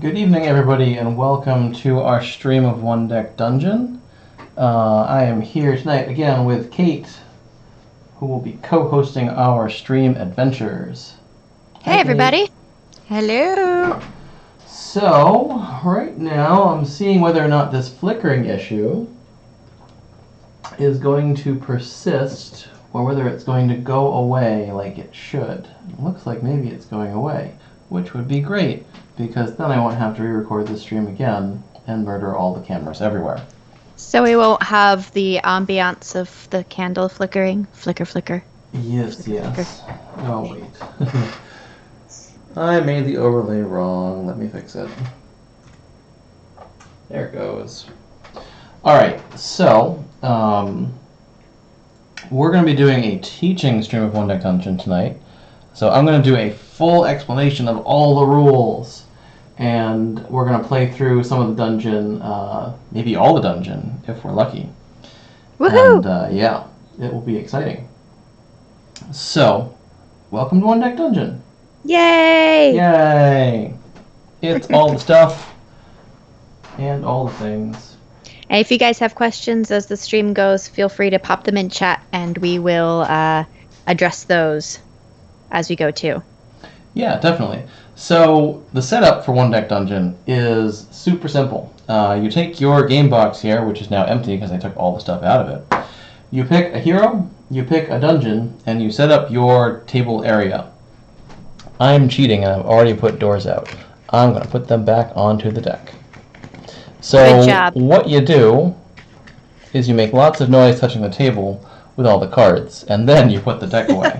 Good evening, everybody, and welcome to our stream of One Deck Dungeon. I am here tonight again with Kate, who will be co-hosting our stream adventures. Hey, everybody. Hello. So, right now, I'm seeing whether or not this flickering issue is going to persist, or whether it's going to go away like it should. It looks like maybe it's going away, which would be great, because then I won't have to re-record the stream again and murder all the cameras everywhere. So we won't have the ambiance of the candle flickering. Flicker, flicker. Yes, yes. Oh, wait. I made the overlay wrong. Let me fix it. There it goes. Alright, so, we're going to be doing a teaching stream of One Deck Dungeon tonight. So I'm going to do a full explanation of all the rules. And we're going to play through some of the dungeon, maybe all the dungeon, if we're lucky. Woohoo! And, yeah, it will be exciting. So, welcome to One Deck Dungeon. Yay! Yay! It's all the stuff and all the things. And if you guys have questions as the stream goes, feel free to pop them in chat, and we will address those as we go too. Yeah, definitely. So the setup for One Deck Dungeon is super simple. You take your game box here, which is now empty because I took all the stuff out of it. You pick a hero, you pick a dungeon, and you set up your table area. I'm cheating and I've already put doors out. I'm going to put them back onto the deck. So Good job. What you do is you make lots of noise touching the table with all the cards, and then you put the deck away.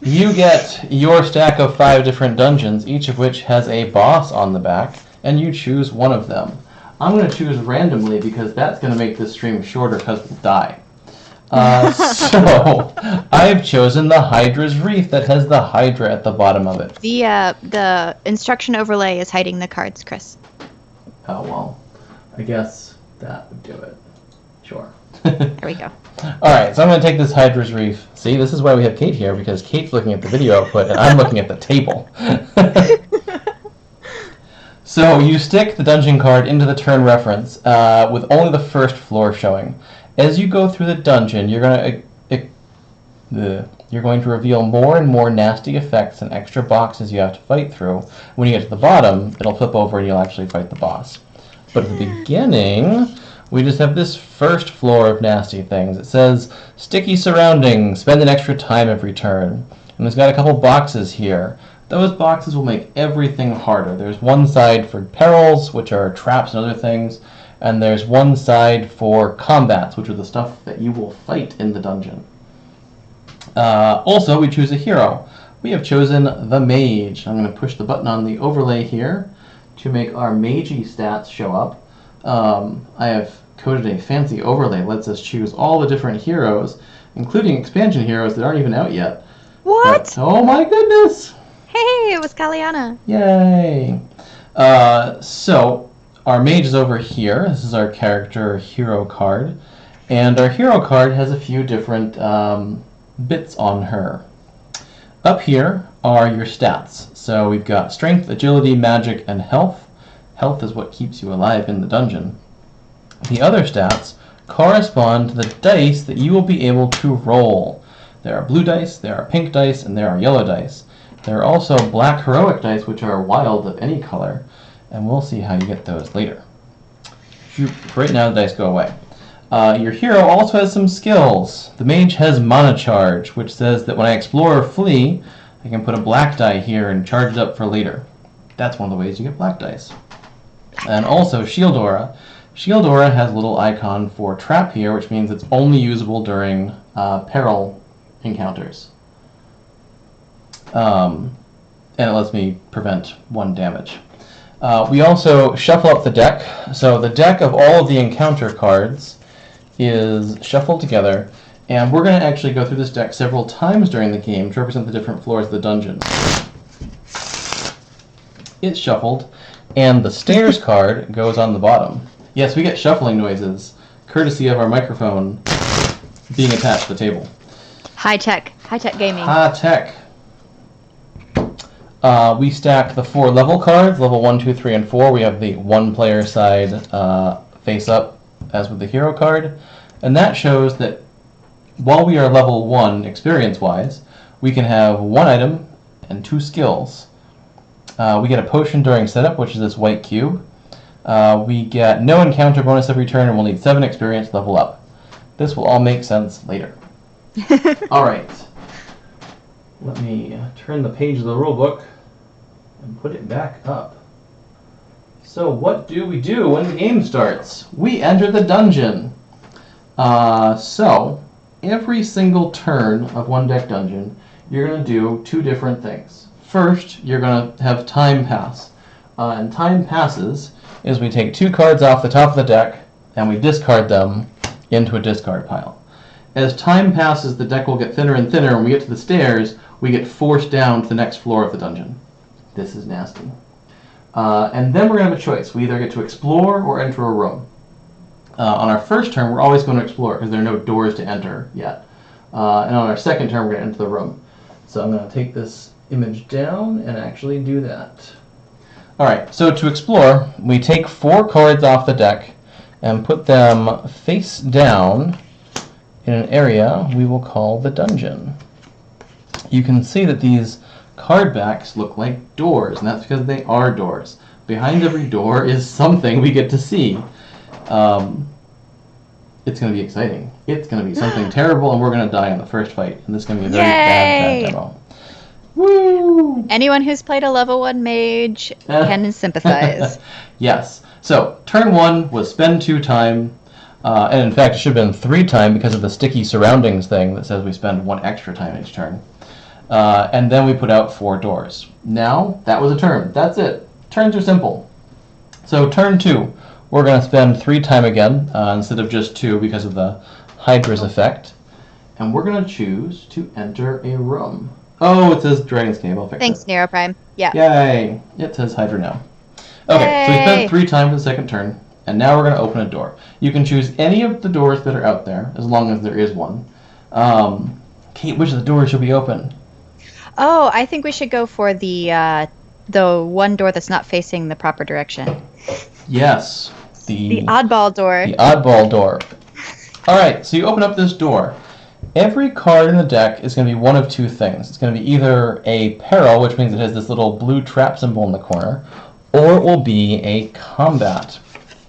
You get your stack of 5 different dungeons, each of which has a boss on the back, and you choose one of them. I'm going to choose randomly because that's going to make this stream shorter because we'll die. So, I've chosen the Hydra's Wreath that has the Hydra at the bottom of it. The instruction overlay is hiding the cards, Chris. Oh, well, I guess that would do it. Sure. There we go. Alright, so I'm going to take this Hydra's Reef. See, this is why we have Kate here, because Kate's looking at the video output and I'm looking at the table. So you stick the dungeon card into the turn reference with only the first floor showing. As you go through the dungeon, you're going to reveal more and more nasty effects and extra boxes you have to fight through. When you get to the bottom, it'll flip over and you'll actually fight the boss. But at the beginning, we just have this first floor of nasty things. It says, sticky surroundings, spend an extra time every turn. And it's got a couple boxes here. Those boxes will make everything harder. There's one side for Perils, which are traps and other things, and there's one side for combats, which are the stuff that you will fight in the dungeon. Also, we choose a hero. We have chosen the Mage. I'm going to push the button on the overlay here to make our magey stats show up. I have coded a fancy overlay that lets us choose all the different heroes, including expansion heroes that aren't even out yet. What? But, oh my goodness! Hey, it was Kaliana. Yay! So, our mage is over here. This is our character hero card. And our hero card has a few different bits on her. Up here are your stats. So we've got strength, agility, magic, and health. Health is what keeps you alive in the dungeon. The other stats correspond to the dice that you will be able to roll. There are blue dice, there are pink dice, and there are yellow dice. There are also black heroic dice, which are wild of any color, and we'll see how you get those later. Right now, the dice go away. Your hero also has some skills. The mage has mana charge, which says that when I explore or flee, I can put a black die here and charge it up for later. That's one of the ways you get black dice. And also Shield Aura. Shield Aura has a little icon for trap here, which means it's only usable during peril encounters. And it lets me prevent 1 damage. We also shuffle up the deck. So the deck of all of the encounter cards is shuffled together, and we're going to actually go through this deck several times during the game to represent the different floors of the dungeon. It's shuffled, and the stairs card goes on the bottom. Yes, we get shuffling noises, courtesy of our microphone being attached to the table. High tech gaming. High tech. We stack the 4 level cards, level 1, 2, 3, and 4. We have the 1-player side face up, as with the hero card. And that shows that while we are level 1 experience-wise, we can have 1 item and 2 skills. We get a potion during setup, which is this white cube. We get no encounter bonus every turn, and we'll need 7 experience to level up. This will all make sense later. Alright. Let me turn the page of the rulebook and put it back up. So what do we do when the game starts? We enter the dungeon. So every single turn of one deck dungeon, you're going to do 2 different things. First, you're going to have time pass. And time passes is we take 2 cards off the top of the deck and we discard them into a discard pile. As time passes, the deck will get thinner and thinner. When we get to the stairs, we get forced down to the next floor of the dungeon. This is nasty. And then we're going to have a choice. We either get to explore or enter a room. On our first turn, we're always going to explore because there are no doors to enter yet. And on our second turn, we're going to enter the room. So I'm going to take this image down and actually do that. Alright, so to explore, we take 4 cards off the deck and put them face down in an area we will call the dungeon. You can see that these card backs look like doors, and that's because they are doors. Behind every door is something we get to see. It's going to be exciting. It's going to be something terrible, and we're going to die in the first fight. And this is going to be a very bad demo. Woo! Anyone who's played a level 1 mage can sympathize. Yes. So, turn 1 was spend 2 time. And in fact, it should have been 3 time because of the sticky surroundings thing that says we spend 1 extra time each turn. And then we put out 4 doors. Now, that was a turn. That's it. Turns are simple. So, turn 2. We're going to spend 3 time again, instead of just 2 because of the Hydra's effect. And we're going to choose to enter a room. Oh, it says Dragon's Cave. I'll fix Thanks, it. Neuroprime. Yeah. Yay! It says Hydra now. Okay, so we spent 3 time for the second turn, and now we're going to open a door. You can choose any of the doors that are out there, as long as there is one. Kate, which of the doors should we open? Oh, I think we should go for the one door that's not facing the proper direction. Yes. The oddball door. The oddball door. Alright, so you open up this door. Every card in the deck is going to be one of 2 things. It's going to be either a peril, which means it has this little blue trap symbol in the corner, or it will be a combat,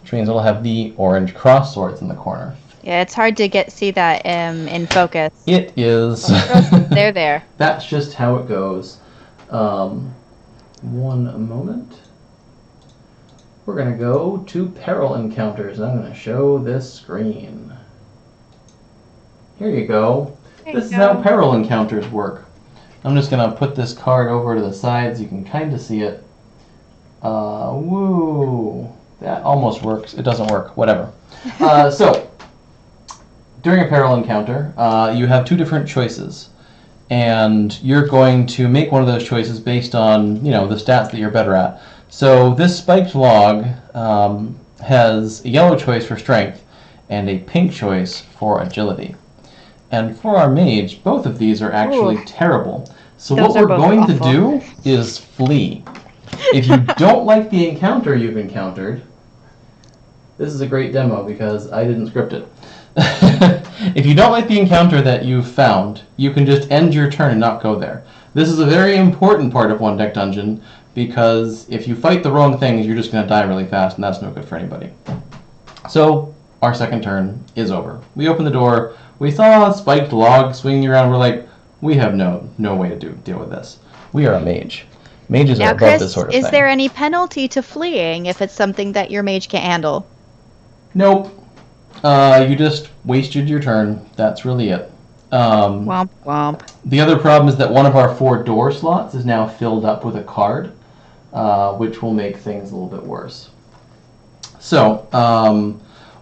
which means it'll have the orange cross swords in the corner. Yeah, it's hard to see that in focus. It is. They're there. That's just how it goes. One moment. We're going to go to peril encounters, and I'm going to show this screen. Here you go. This is how peril encounters work. I'm just going to put this card over to the side so you can kind of see it. Woo! That almost works. It doesn't work. Whatever. So, during a peril encounter, you have 2 different choices. And you're going to make one of those choices based on, the stats that you're better at. So this spiked log has a yellow choice for strength and a pink choice for agility. And for our mage, both of these are actually terrible. So what we're going to do is flee. If you don't like the encounter you've encountered, this is a great demo because I didn't script it. If you don't like the encounter that you've found, you can just end your turn and not go there. This is a very important part of one deck dungeon because if you fight the wrong things, you're just going to die really fast, and that's no good for anybody. So our second turn is over. We open the door. We saw a spiked log swinging around. We're like, we have no way to deal with this. We are a mage. Mages are above this sort of thing. Is there any penalty to fleeing if it's something that your mage can't handle? Nope. You just wasted your turn. That's really it. Womp womp. The other problem is that one of our 4 door slots is now filled up with a card, which will make things a little bit worse. So,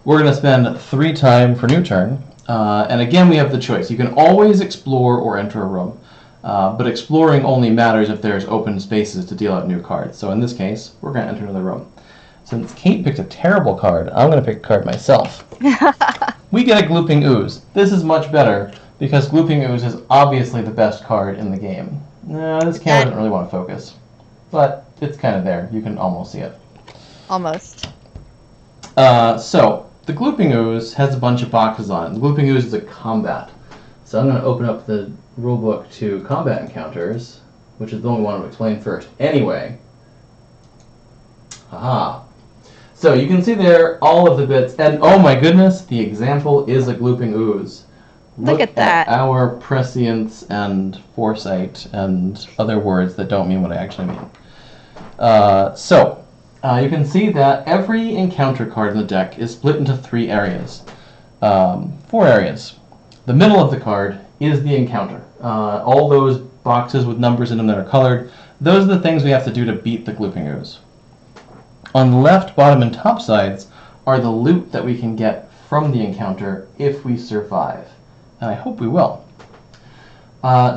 we're going to spend 3 time for new turn. And again, we have the choice. You can always explore or enter a room. But exploring only matters if there's open spaces to deal out new cards. So in this case, we're going to enter another room. Since Kate picked a terrible card, I'm going to pick a card myself. We get a Glooping Ooze. This is much better because Glooping Ooze is obviously the best card in the game. No, this camera doesn't really want to focus, but it's kind of there. You can almost see it. Almost. So, the Glooping Ooze has a bunch of boxes on it. The Glooping Ooze is a combat. So I'm going to open up the rulebook to combat encounters, which is the only one to explain first. Anyway. Haha. So you can see there all of the bits, and oh my goodness, the example is a Glooping Ooze. Look at that. Our prescience and foresight and other words that don't mean what I actually mean. You can see that every encounter card in the deck is split into 3 areas. 4 areas. The middle of the card is the encounter. All those boxes with numbers in them that are colored, those are the things we have to do to beat the Glooping Ooze. On the left, bottom, and top sides are the loot that we can get from the encounter if we survive. And I hope we will.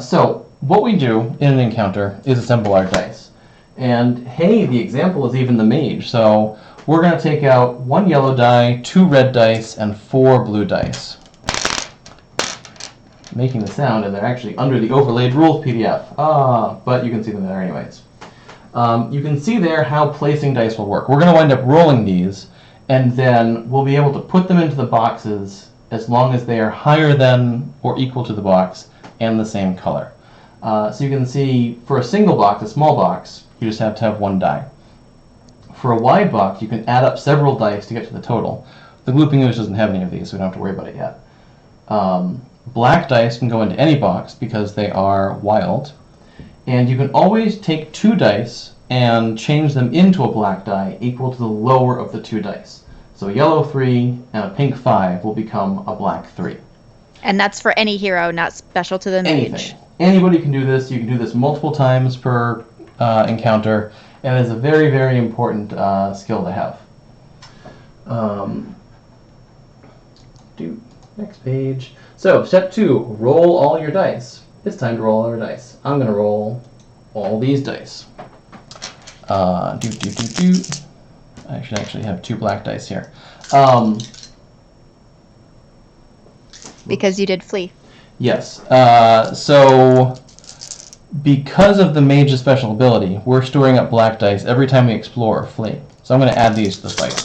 So, what we do in an encounter is assemble our dice. And hey, the example is even the mage. So, we're going to take out 1 yellow die, 2 red dice, and 4 blue dice. Making the sound, and they're actually under the overlaid rules PDF. But you can see them there anyways. You can see there how placing dice will work. We're going to wind up rolling these, and then we'll be able to put them into the boxes as long as they are higher than or equal to the box and the same color. So you can see for a single box, a small box, you just have to have 1 die. For a wide box, you can add up several dice to get to the total. The Glooping Ooze doesn't have any of these, so we don't have to worry about it yet. Black dice can go into any box because they are wild. And you can always take 2 dice and change them into a black die equal to the lower of the 2 dice. So a yellow 3 and a pink 5 will become a black 3. And that's for any hero, not special to the mage. Anything. Anybody can do this. You can do this multiple times per encounter, and it's a very, very important skill to have. Next page. So, step 2, roll all your dice. It's time to roll all our dice. I'm going to roll all these dice. I should actually have 2 black dice here. Because you did flee. Yes. So, because of the mage's special ability, we're storing up black dice every time we explore or flee. So I'm going to add these to the fight.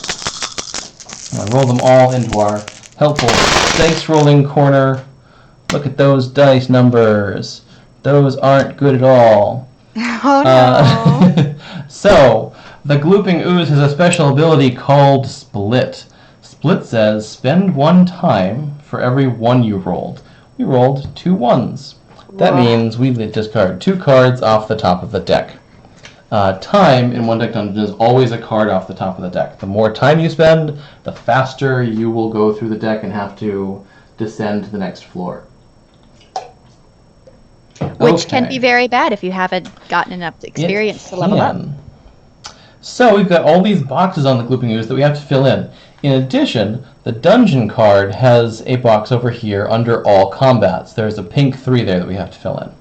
I'm going to roll them all into our helpful dice rolling corner. Look at those dice numbers. Those aren't good at all. Oh no. So, the Glooping Ooze has a special ability called Split. Split says, spend 1 time for every 1 you rolled. We rolled 2 1s. That means we discard 2 cards off the top of the deck. Time in One Deck Dungeon is always a card off the top of the deck. The more time you spend, the faster you will go through the deck and have to descend to the next floor. Which can be very bad if you haven't gotten enough experience to level up. So we've got all these boxes on the Glooping Ooze that we have to fill in. In addition, the dungeon card has a box over here under all combats. There's a pink 3 there that we have to fill in.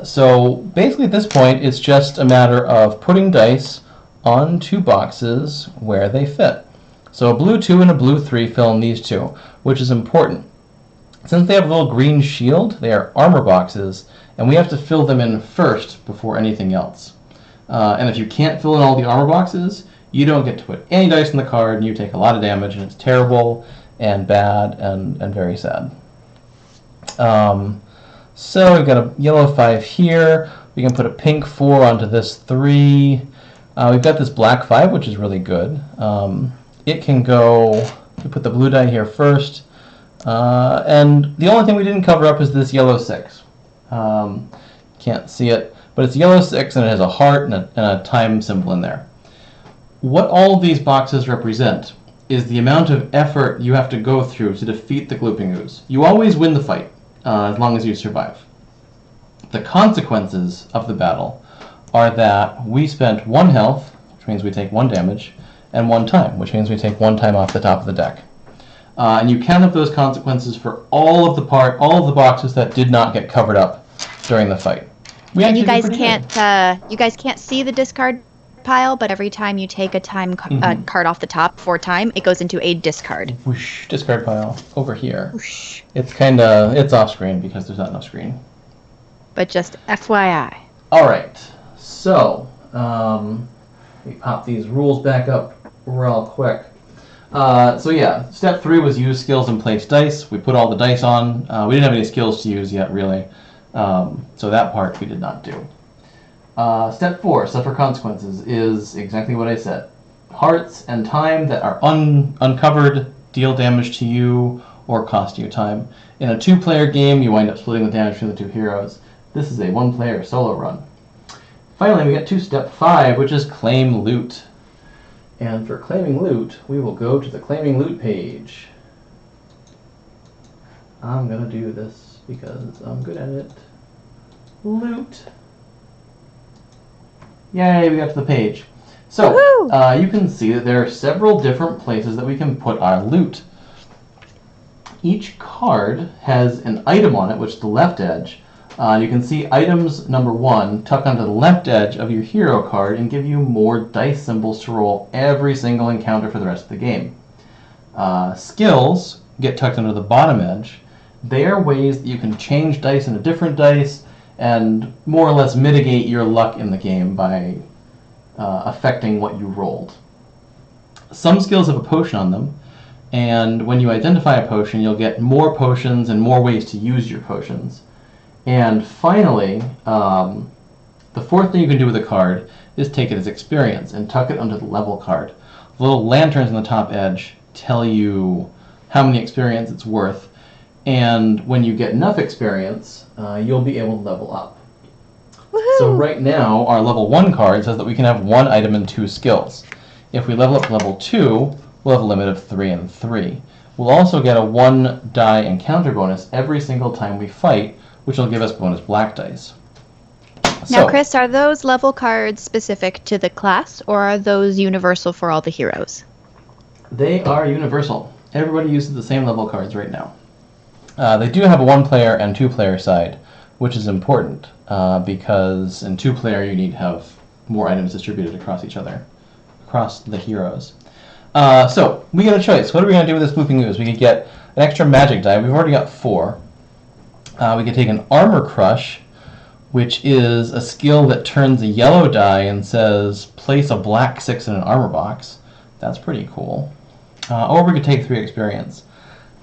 So basically at this point, it's just a matter of putting dice on 2 boxes where they fit. So a blue 2 and a blue 3 fill in these 2, which is important. Since they have a little green shield, they are armor boxes, and we have to fill them in first before anything else. And if you can't fill in all the armor boxes, you don't get to put any dice in the card, and you take a lot of damage, and it's terrible and bad and very sad. So we've got a yellow 5 here. We can put a pink 4 onto this 3. We've got this black 5, which is really good. It can go, we put the blue die here first. And the only thing we didn't cover up is this yellow 6. Can't see it, but it's yellow 6 and it has a heart and a time symbol in there. What all of these boxes represent is the amount of effort you have to go through to defeat the Glooping Ooze. You always win the fight, as long as you survive. The consequences of the battle are that we spent 1 health, which means we take 1 damage, and 1 time, which means we take 1 time off the top of the deck. And you count up those consequences for all of the boxes that did not get covered up during the fight. And you guys can't see the discard pile, but every time you take a time card off the top for time, it goes into a discard. Whoosh, discard pile over here. Whoosh. It's off screen because there's not enough screen. but just FYI. All right. So, let me pop these rules back up real quick. So yeah, step 3 was use skills and place dice. We put all the dice on. We didn't have any skills to use yet, really. So that part we did not do. Step 4, suffer consequences, is exactly what I said. Hearts and time that are uncovered deal damage to you or cost you time. In a 2-player game, you wind up splitting the damage between the 2 heroes. This is a 1-player solo run. Finally, we get to step 5, which is claim loot. And for claiming loot, we will go to the claiming loot page. I'm gonna do this because I'm good at it. Loot. Yay, we got to the page. So, you can see that there are several different places that we can put our loot. Each card has an item on it, which is the left edge. You can see items number 1 tuck onto the left edge of your hero card and give you more dice symbols to roll every single encounter for the rest of the game. Skills get tucked under the bottom edge. They are ways that you can change dice into different dice and more or less mitigate your luck in the game by affecting what you rolled. Some skills have a potion on them, and when you identify a potion, you'll get more potions and more ways to use your potions. And finally, the 4th thing you can do with a card is take it as experience and tuck it under the level card. The little lanterns on the top edge tell you how many experience it's worth, and when you get enough experience, you'll be able to level up. Woohoo! So right now, our level 1 card says that we can have 1 item and 2 skills. If we level up to level 2, we'll have a limit of 3 and 3. We'll also get a 1 die encounter bonus every single time we fight, which will give us bonus black dice. Now, Chris, are those level cards specific to the class, or are those universal for all the heroes? They are universal. Everybody uses the same level cards right now. They do have a 1-player and 2-player side, which is important, because in 2-player you need to have more items distributed across each other, across the heroes. So, we get a choice. What are we going to do with this looping ooze? We could get an extra magic die. We've already got 4. We could take an armor crush, which is a skill that turns a yellow die and says, place a black 6 in an armor box. That's pretty cool. Or we could take 3 experience.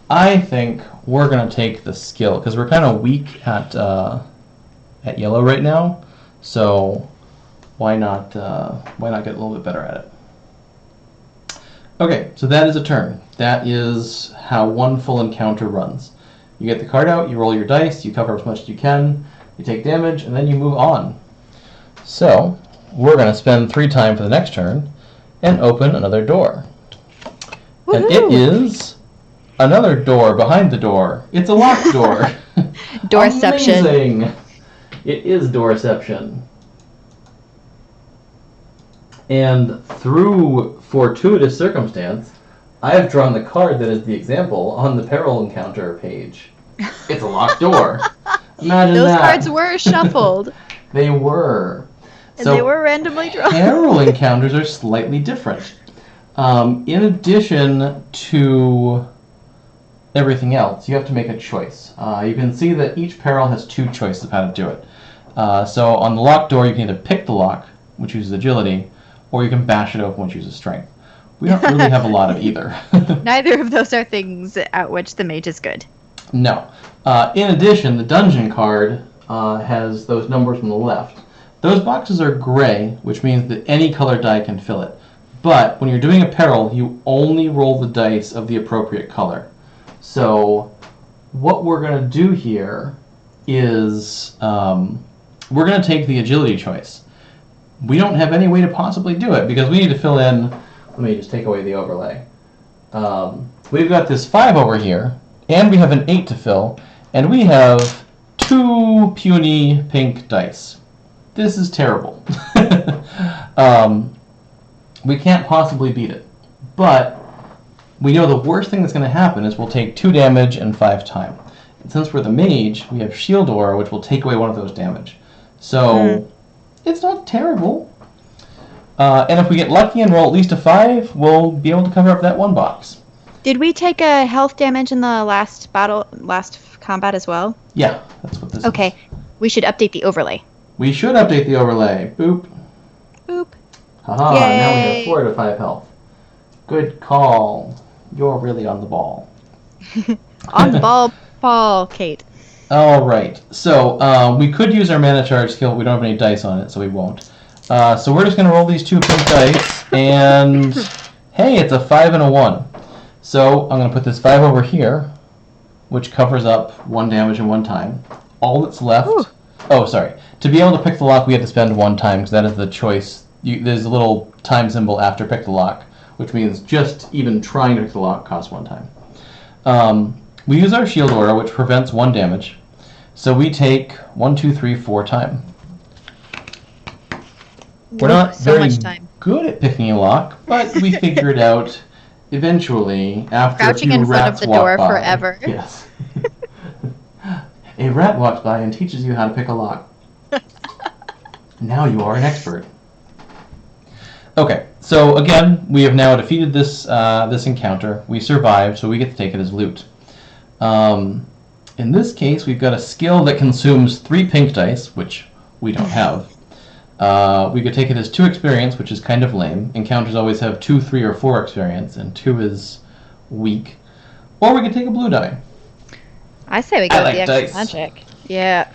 I think we're going to take the skill, because we're kind of weak at yellow right now, so why not get a little bit better at it? Okay, so that is a turn. That is how 1 full encounter runs. You get the card out, you roll your dice, you cover as much as you can, you take damage, and then you move on. So, we're going to spend 3 time for the next turn and open another door. Woohoo! And it is another door behind the door. It's a locked door. Doorception. Amazing! It is doorception. And through fortuitous circumstance, I have drawn the card that is the example on the Peril encounter page. It's a locked door. Imagine Those that. cards were shuffled. They were. And they were randomly drawn. Peril encounters are slightly different. In addition to everything else, you have to make a choice. You can see that each Peril has 2 choices of how to do it. So on the locked door, you can either pick the lock, which uses agility, or you can bash it open, which uses strength. We don't really have a lot of either. Neither of those are things at which the mage is good. No. In addition, the dungeon card has those numbers on the left. Those boxes are gray, which means that any color die can fill it. But when you're doing a peril, you only roll the dice of the appropriate color. So what we're going to do here is we're going to take the agility choice. We don't have any way to possibly do it because we need to fill in. Let me just take away the overlay. We've got this 5 over here, and we have an 8 to fill, and we have 2 puny pink dice. This is terrible. We can't possibly beat it. But we know the worst thing that's going to happen is we'll take 2 damage and 5 time. And since we're the mage, we have Shield Aura, which will take away 1 of those damage. So it's not terrible. And if we get lucky and roll at least a 5, we'll be able to cover up that 1 box. Did we take a health damage in the last combat as well? Yeah, that's what this is. Okay. We should update the overlay. We should update the overlay. Boop. Boop. Haha, Yay. now we have 4 out of 5 health. Good call. You're really on the ball. On the ball, Paul, Kate. All right. So we could use our mana charge skill. We don't have any dice on it, so we won't. So we're just going to roll these 2 pink dice, and hey, it's a 5 and a 1. So I'm going to put this 5 over here, which covers up 1 damage in 1 time. All that's left... Ooh. Oh, sorry. To be able to pick the lock, we have to spend 1 time, because that is the choice. There's a little time symbol after pick the lock, which means just even trying to pick the lock costs 1 time. We use our shield aura, which prevents 1 damage. So we take 1, 2, 3, 4 time. We're not so very much time. good at picking a lock, but we figure it out eventually after Crouching a few in front of rats the walk door by. forever. Yes. A rat walks by and teaches you how to pick a lock. Now you are an expert. Okay, so again, we have now defeated this this encounter. We survived, so we get to take it as loot. In this case, we've got a skill that consumes 3 pink dice, which we don't have. We could take it as 2 experience, which is kind of lame. Encounters always have 2, 3, or 4 experience, and 2 is weak. Or we could take a blue die. I say we go I with like the extra dice. magic. Yeah.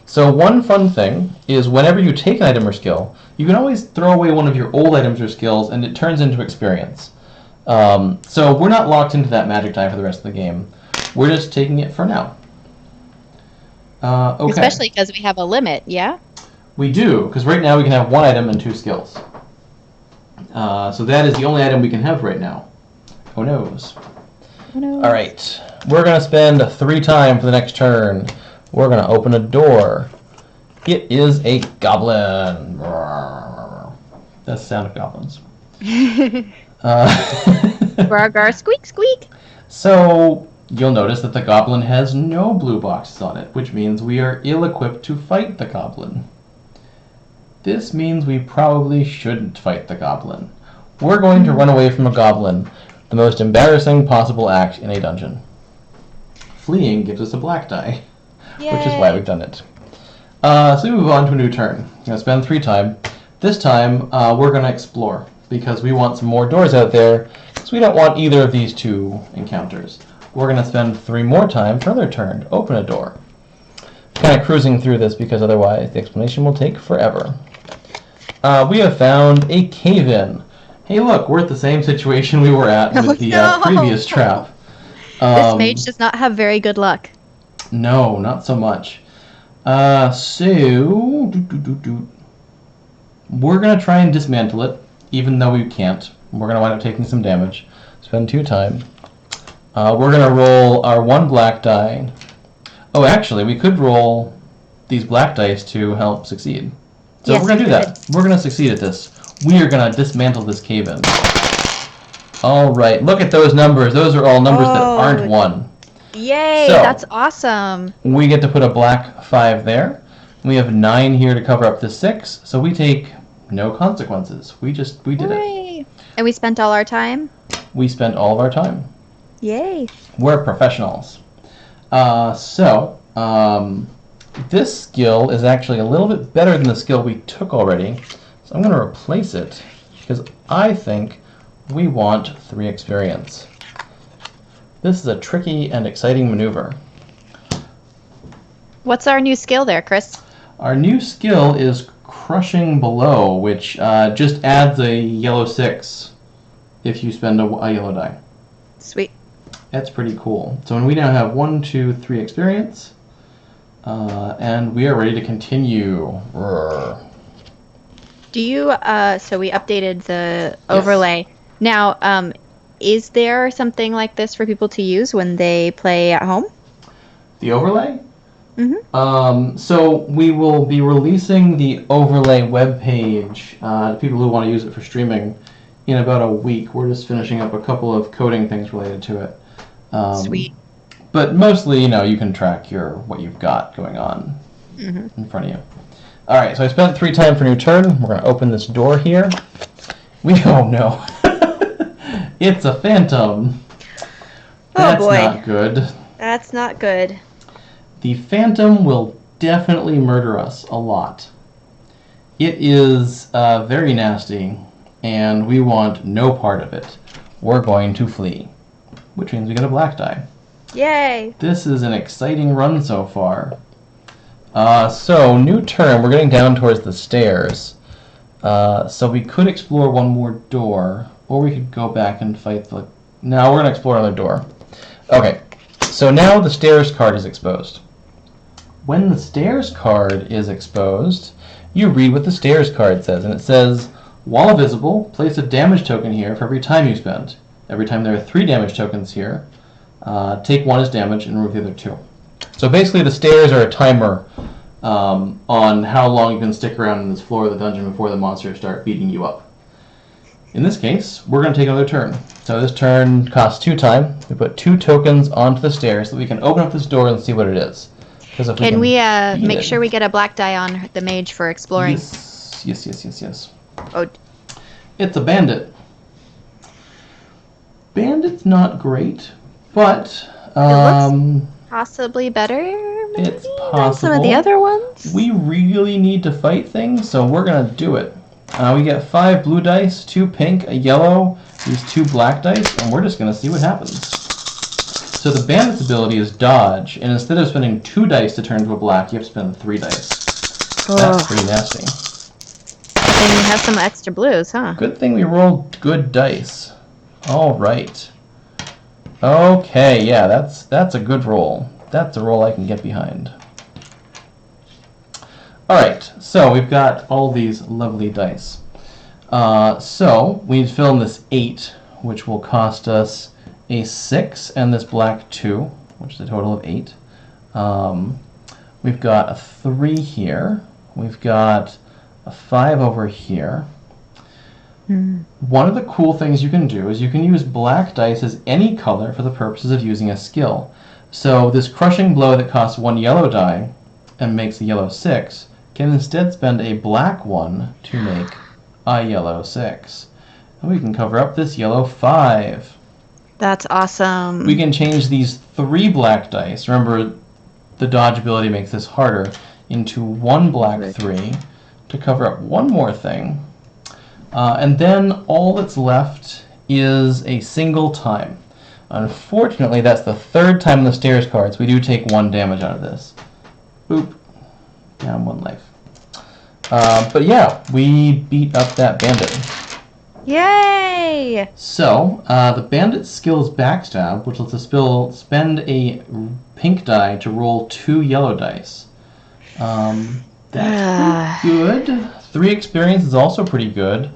So one fun thing is whenever you take an item or skill, you can always throw away one of your old items or skills, and it turns into experience. So we're not locked into that magic die for the rest of the game. We're just taking it for now. Okay. Especially because we have a limit, yeah? We do, because right now we can have 1 item and 2 skills. So that is the only item we can have right now. Who knows? Oh, no. All right. We're going to spend 3 time for the next turn. We're going to open a door. It is a goblin. That's the sound of goblins. Gar, squeak, squeak. So you'll notice that the goblin has no blue boxes on it, which means we are ill-equipped to fight the goblin. This means we probably shouldn't fight the goblin. We're going to run away from a goblin, the most embarrassing possible act in a dungeon. Fleeing gives us a black die, which is why we've done it. So we move on to a new turn. I'm going to spend 3 time. This time, we're going to explore, because we want some more doors out there, because we don't want either of these 2 encounters. We're going to spend 3 more time for another turn to open a door. Kind of cruising through this, because otherwise the explanation will take forever. We have found a cave-in. Hey look, we're at the same situation we were at with the previous trap. This mage does not have very good luck. No, not so much. We're going to try and dismantle it, even though we can't. We're going to wind up taking some damage. Spend 2 time. We're going to roll our 1 black die. Oh, actually, we could roll these black dice to help succeed. So Yes, we're going to do we that. We're going to succeed at this. We are going to dismantle this cave-in. All right, look at those numbers. Those are all numbers that aren't 1. Yay, So, that's awesome. We get to put a black 5 there. We have 9 here to cover up the 6, so we take no consequences. We did it. Hooray. And we spent all our time? We spent all of our time. Yay. We're professionals. This skill is actually a little bit better than the skill we took already, so I'm going to replace it, because I think we want 3 experience. This is a tricky and exciting maneuver. What's our new skill there, Chris? Our new skill is Crushing Below, which just adds a yellow 6 if you spend a yellow die. Sweet. That's pretty cool. So we now have 1, 2, 3 experience, and we are ready to continue. Roar. Do you, so we updated the overlay. Now, is there something like this for people to use when they play at home? The overlay? Mm-hmm. So we will be releasing the overlay webpage to people who want to use it for streaming in about a week. We're just finishing up a couple of coding things related to it. Sweet. But mostly, you can track what you've got going on in front of you. All right, so I spent 3 time for new turn. We're going to open this door here. Oh no. It's a phantom. Oh, That's boy. not good. That's not good. The phantom will definitely murder us a lot. It is very nasty, and we want no part of it. We're going to flee, which means we get a black die. Yay! This is an exciting run so far. So, new turn. We're getting down towards the stairs. So we could explore one more door, or we could go back and fight the... No, we're going to explore another door. Okay, so now the stairs card is exposed. When the stairs card is exposed, you read what the stairs card says, and it says, while visible, place a damage token here for every time you spend. Every time there are 3 damage tokens here, take 1 as damage and remove the other 2. So basically the stairs are a timer on how long you can stick around in this floor of the dungeon before the monsters start beating you up. In this case, we're going to take another turn. So this turn costs 2 time. We put 2 tokens onto the stairs so that we can open up this door and see what it is. Can we make sure we get a black die on the mage for exploring? Yes. Oh. It's a bandit. Bandit's not great, but It looks possibly better, maybe, it's than possible. some of the other ones. We really need to fight things, so we're going to do it. We get 5 blue dice, 2 pink, a yellow, these 2 black dice, and we're just going to see what happens. So the bandit's ability is dodge, and instead of spending 2 dice to turn to a black, you have to spend 3 dice. That's pretty nasty. And you have some extra blues, huh? Good thing we rolled good dice. All right. Okay, yeah, that's a good roll. That's a roll I can get behind. All right, so we've got all these lovely dice. So we need to fill in this 8, which will cost us a 6, and this black 2, which is a total of 8. We've got a 3 here. We've got a 5 over here. One of the cool things you can do is you can use black dice as any color for the purposes of using a skill. So this crushing blow that costs 1 yellow die and makes a yellow 6 can instead spend a black 1 to make a yellow 6. And we can cover up this yellow 5. That's awesome. We can change these 3 black dice. Remember, the dodge ability makes this harder, into 1 black 3 to cover up one more thing. And then all that's left is a single time. Unfortunately, that's the 3rd time in the stairs cards. We do take 1 damage out of this. Boop. Down 1 life. But yeah, we beat up that bandit. Yay! So, the bandit's skill is backstab, which lets us spend a pink die to roll 2 yellow dice. That's pretty good. 3 experience is also pretty good.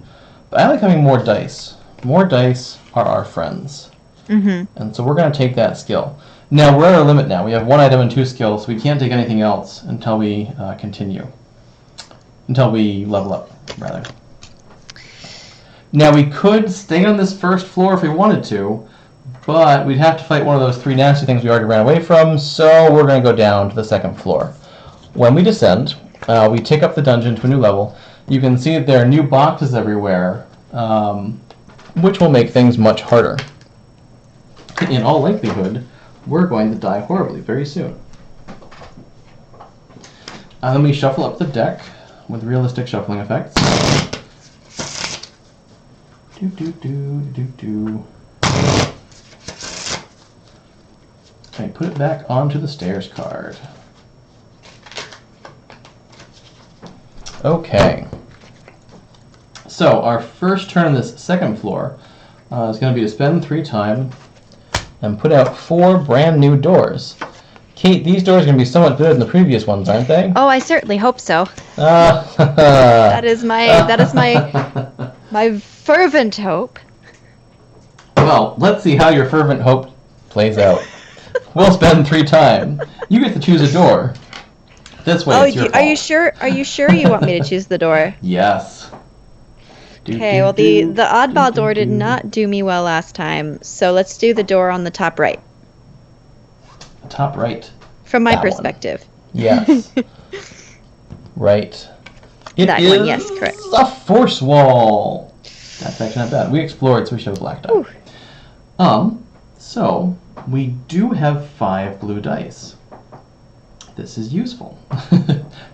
But I like having more dice. More dice are our friends. And so we're going to take that skill. Now, we're at our limit now. We have 1 item and 2 skills, so we can't take anything else until we continue. Until we level up, rather. Now, we could stay on this first floor if we wanted to, but we'd have to fight one of those 3 nasty things we already ran away from, so we're going to go down to the 2nd floor. When we descend, we take up the dungeon to a new level. You can see that there are new boxes everywhere, which will make things much harder. In all likelihood, we're going to die horribly very soon. And then we shuffle up the deck with realistic shuffling effects. Okay, put it back onto the stairs card. Okay. So our first turn on this 2nd floor is going to be to spend 3 time and put out 4 brand new doors. Kate, these doors are going to be so much better than the previous ones, aren't they? Oh, I certainly hope so. That is my fervent hope. Well, let's see how your fervent hope plays out. We'll spend 3 time. You get to choose a door. This way, it's your fault. Are you sure? Are you sure you want me to choose the door? Yes. Okay. Well, the oddball door did not do me well last time, so let's do the door on the top right. Top right. From my perspective. Yes. Right. That one, yes, correct. A force wall. That's actually not bad. We explored, so we should have a black die. Ooh. So we do have 5 blue dice. this is useful.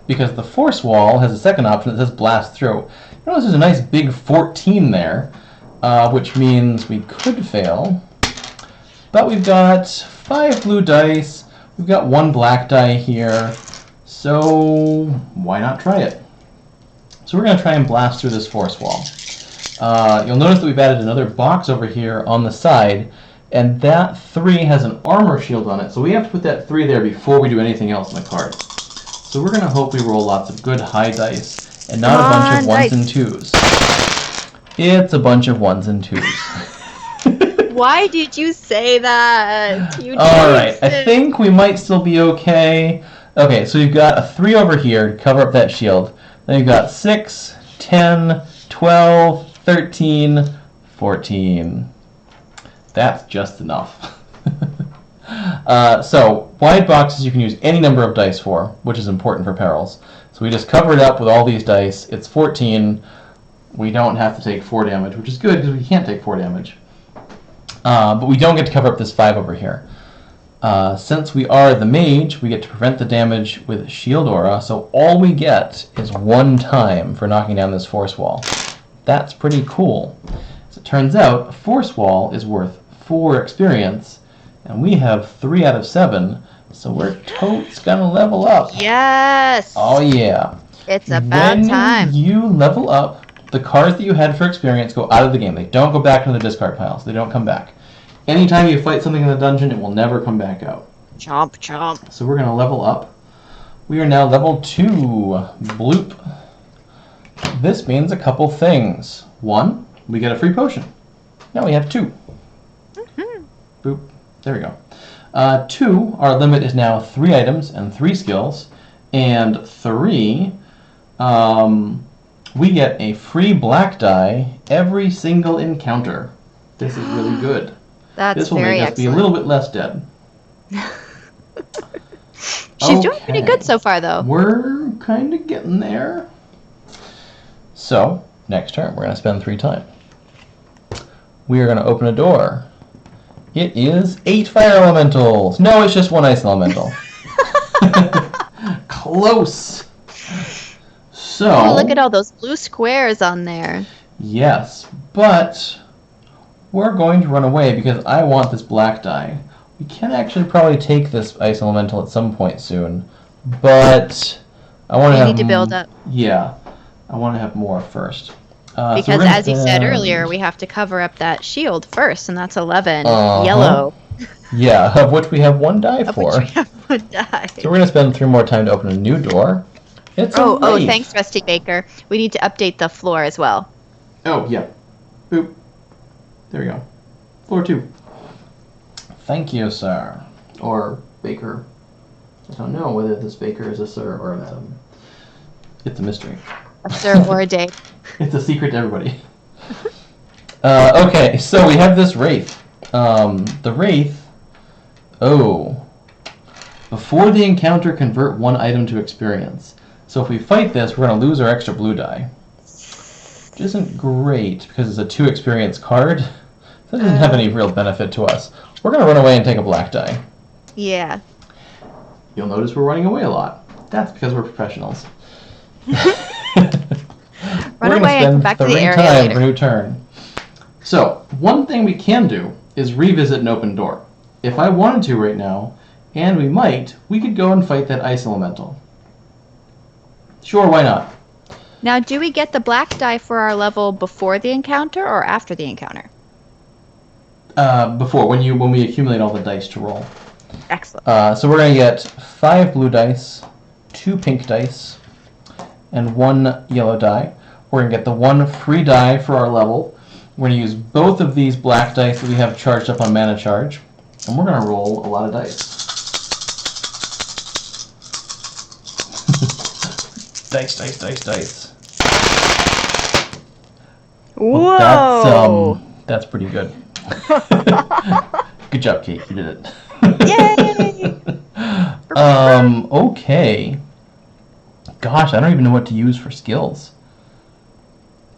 Because the force wall has a second option that says blast through. Notice there's a nice big 14 there, which means we could fail. But we've got 5 blue dice, we've got 1 black die here, so why not try it? So we're going to try and blast through this force wall. You'll notice that we've added another box over here on the side, and that 3 has an armor shield on it, so we have to put that 3 there before we do anything else in the card. So we're going to hope we roll lots of good high dice, and not a bunch of 1s and 2s. It's a bunch of 1s and 2s. Why did you say that? Alright, I think we might still be okay. Okay, so you've got a 3 over here to cover up that shield. Then you've got 6, 10, 12, 13, 14. That's just enough. So, wide boxes you can use any number of dice for, which is important for Perils. So we just cover it up with all these dice. It's 14. We don't have to take 4 damage, which is good because we can't take 4 damage. But we don't get to cover up this 5 over here. Since we are the mage, we get to prevent the damage with Shield Aura, so all we get is 1 time for knocking down this force wall. That's pretty cool. As it turns out, a force wall is worth 4 experience, and we have 3 out of 7, so we're totes gonna level up. Yes! Oh yeah. It's about time. When you level up, the cards that you had for experience go out of the game. They don't go back into the discard piles. They don't come back. Anytime you fight something in the dungeon, it will never come back out. Chomp, chomp. So we're going to level up. We are now level 2. Bloop. This means a couple things. 1, we get a free potion. Now we have 2. Mm-hmm. Boop. There we go. 2, our limit is now 3 items and 3 skills. And 3, we get a free black die every single encounter. This is really good. That's this will very make us be a little bit less dead. She's doing pretty good so far, though. We're kind of getting there. So, next turn, we're going to spend 3 time. We are going to open a door. It is 8 fire elementals. No, it's just 1 ice elemental. Close. So. Oh, look at all those blue squares on there. Yes, but we're going to run away because I want this black die. We can actually probably take this ice elemental at some point soon, but I want to have... We need to build up. Yeah, I want to have more first. Because as you said earlier, we have to cover up that shield first, and that's 11 yellow. Yeah, of which we have 1 die for. Of which we have 1 die. So we're going to spend 3 more time to open a new door. It's thanks, Rusty Baker. We need to update the floor as well. Oh, yeah. Boop. There we go. Floor 2. Thank you, sir. Or Baker. I don't know whether this Baker is a sir or a madam. It's a mystery. A sir or a Dave. It's a secret to everybody. Okay, so we have this Wraith. The Wraith... Oh. Before the encounter, convert 1 item to experience. So if we fight this, we're going to lose our extra blue die. Which isn't great, because it's a 2 experience card. That doesn't have any real benefit to us. We're going to run away and take a black die. Yeah. You'll notice we're running away a lot. That's because we're professionals. Run away and come back to the area later. For a new turn. So, one thing we can do is revisit an open door. If I wanted to right now, and we might, we could go and fight that ice elemental. Sure, why not? Now, do we get the black die for our level before the encounter or after the encounter? Before, when we accumulate all the dice to roll. Excellent. So we're going to get 5 blue dice, 2 pink dice, and 1 yellow die. We're going to get the 1 free die for our level. We're going to use both of these black dice that we have charged up on mana charge, and we're going to roll a lot of dice. Dice. Whoa! Well, that's pretty good. Good job, Kate. You did it. Yay! Okay. Gosh, I don't even know what to use for skills.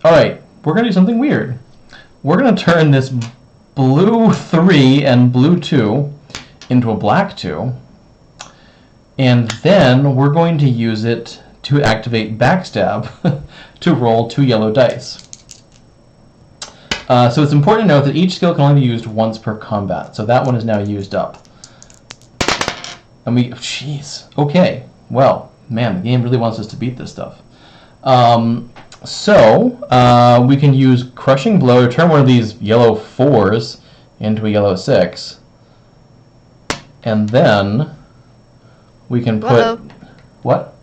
Alright, we're going to do something weird. We're going to turn this blue 3 and blue 2 into a black 2. And then we're going to use it to activate Backstab to roll 2 yellow dice. So it's important to note that each skill can only be used once per combat. So that one is now used up. And jeez. Okay. Well, man, the game really wants us to beat this stuff. So we can use Crushing Blow to turn one of these yellow 4s into a yellow 6. And then we can put... Whoa. What?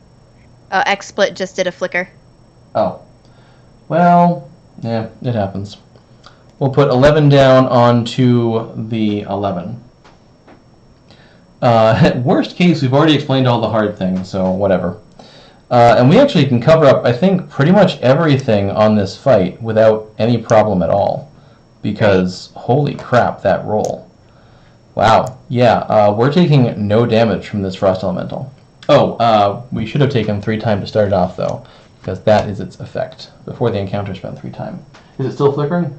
XSplit just did a flicker. Oh. Well, yeah, it happens. We'll put 11 down onto the 11. Worst case, we've already explained all the hard things, so whatever. And we actually can cover up, I think, pretty much everything on this fight without any problem at all. Because, holy crap, that roll. Wow. Yeah, we're taking no damage from this Frost Elemental. Oh, we should have taken 3 time to start it off, though, because that is its effect. Before the encounter spent 3 time. Is it still flickering?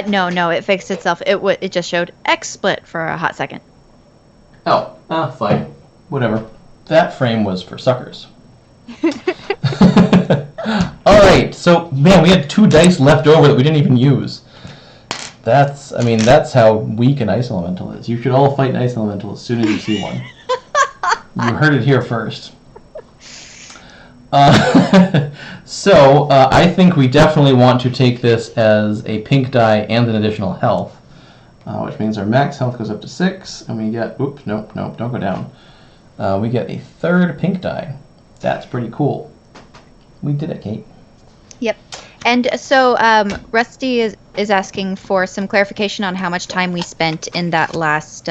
No, it fixed itself. It just showed XSplit for a hot second. Oh, fine. Whatever. That frame was for suckers. Alright, so, man, we had 2 dice left over that we didn't even use. That's how weak an Ice Elemental is. You should all fight an Ice Elemental as soon as you see one. You heard it here first. So, I think we definitely want to take this as a pink die and an additional health. Which means our max health goes up to 6, and we get... Oops, nope, don't go down. We get a 3rd pink die. That's pretty cool. We did it, Kate. Yep. And so Rusty is asking for some clarification on how much time we spent in that last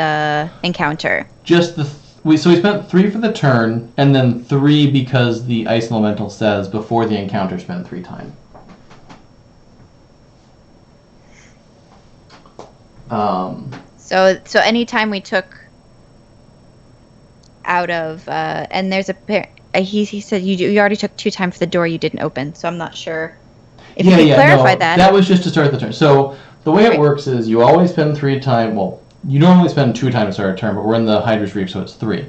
encounter. Just we spent 3 for the turn, and then 3 because the Ice Elemental says before the encounter spent 3 time. So any time we took out of and there's he said you already took 2 time for the door you didn't open, so I'm not sure if you can clarify that. That was just to start the turn. So the way it works is you always spend 3 time. Well, you normally spend 2 time to start a turn, but we're in the Hydra's Reef, so it's 3.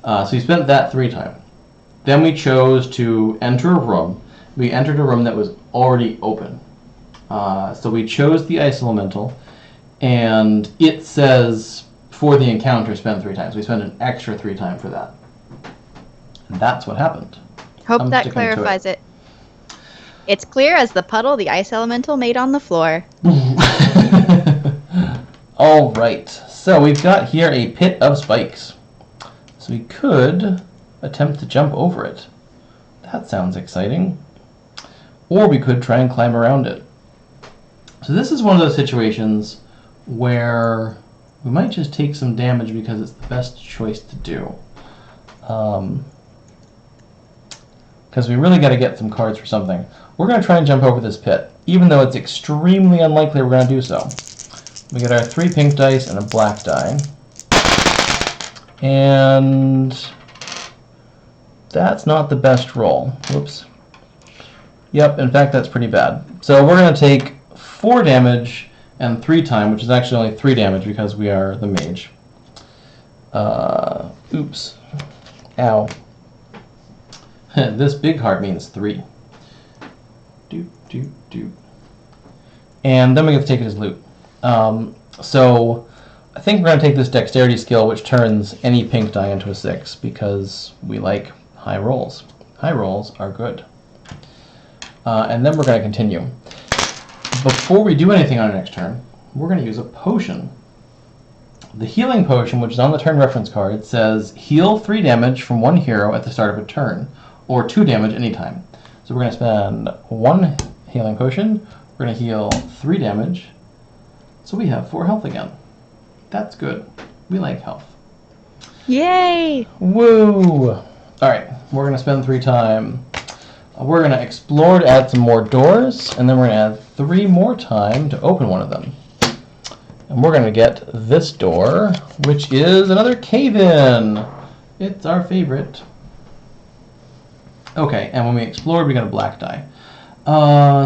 So you spent that 3 time. Then we chose to enter a room. We entered a room that was already open. So we chose the Ice Elemental, and it says for the encounter spend 3 times. We spent an extra 3 time for that. And that's what happened. Hope that clarifies it. It's clear as the puddle the Ice Elemental made on the floor. All right. So we've got here a pit of spikes. So we could attempt to jump over it. That sounds exciting. Or we could try and climb around it. So this is one of those situations where we might just take some damage because it's the best choice to do. Because we really got to get some cards for something. We're going to try and jump over this pit, even though it's extremely unlikely we're going to do so. We get our 3 pink dice and a black die. And that's not the best roll. Whoops. Yep, in fact, that's pretty bad. So we're going to take 4 damage and 3 time, which is actually only 3 damage because we are the mage. Oops. Ow. This big heart means 3. Doop, doop, doop. And then we get to take it as loot. So I think we're going to take this dexterity skill, which turns any pink die into a 6, because we like high rolls. High rolls are good. And then we're going to continue. Before we do anything on our next turn, we're going to use a potion. The healing potion, which is on the turn reference card, says heal 3 damage from 1 hero at the start of a turn, or 2 damage anytime. So we're going to spend 1 healing potion. We're going to heal 3 damage. So we have 4 health again. That's good. We like health. Yay! Woo! Alright, we're going to spend 3 time. We're going to explore to add some more doors, and then we're going to add 3 more time to open one of them. And we're going to get this door, which is another cave-in. It's our favorite. Okay, and when we explored, we got a black die.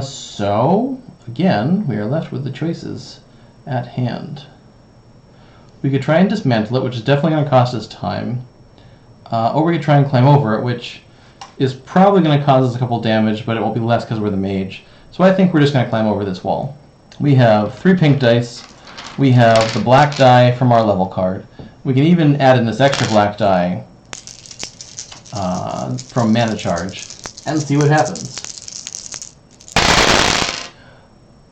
So, again, we are left with the choices at hand. We could try and dismantle it, which is definitely going to cost us time. or we could try and climb over it, which is probably going to cause us a couple damage, but it won't be less because we're the mage. So I think we're just going to climb over this wall. We have 3 pink dice. We have the black die from our level card. We can even add in this extra black die from mana charge and see what happens.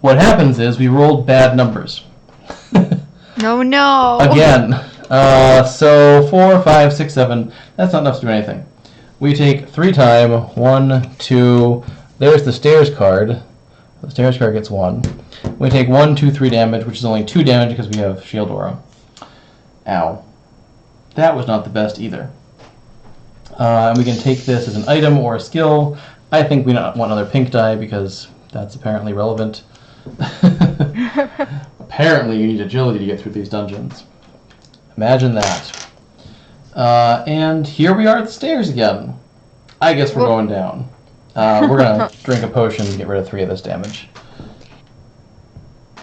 What happens is we rolled bad numbers. No, no. Again. So 4, 5, 6, 7. That's not enough to do anything. We take 3 time. 1, 2. There's the stairs card. The stairs card gets 1. We take 1, 2, 3 damage, which is only 2 damage because we have shield aura. Ow. That was not the best either. We can take this as an item or a skill. I think we don't want another pink die because that's apparently relevant. Apparently you need agility to get through these dungeons. Imagine that. And here we are at the stairs again. I guess we're going down. We're going to drink a potion to get rid of 3 of this damage.